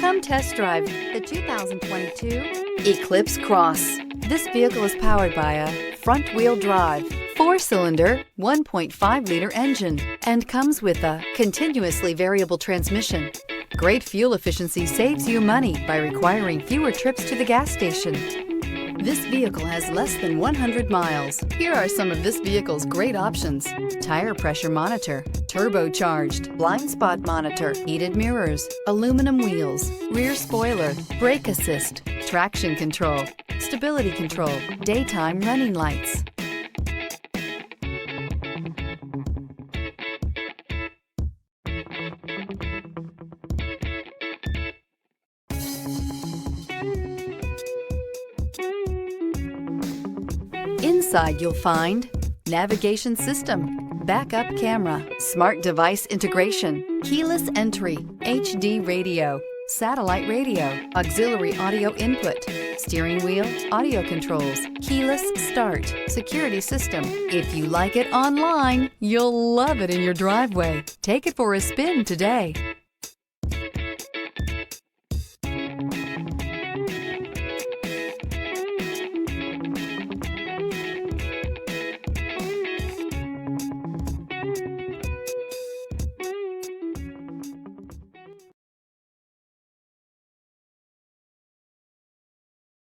Come test drive the 2022 Eclipse Cross. This vehicle is powered by a front-wheel drive, 4-cylinder, 1.5-liter engine, and comes with a continuously variable transmission. Great fuel efficiency saves you money by requiring fewer trips to the gas station. This vehicle has less than 100 miles. Here are some of this vehicle's great options: tire pressure monitor, turbocharged, blind spot monitor, heated mirrors, aluminum wheels, rear spoiler, brake assist, traction control, stability control, daytime running lights. Inside you'll find navigation system, backup camera, smart device integration, keyless entry, HD radio, satellite radio, auxiliary audio input, steering wheel audio controls, keyless start, security system. If you like it online, you'll love it in your driveway. Take it for a spin today.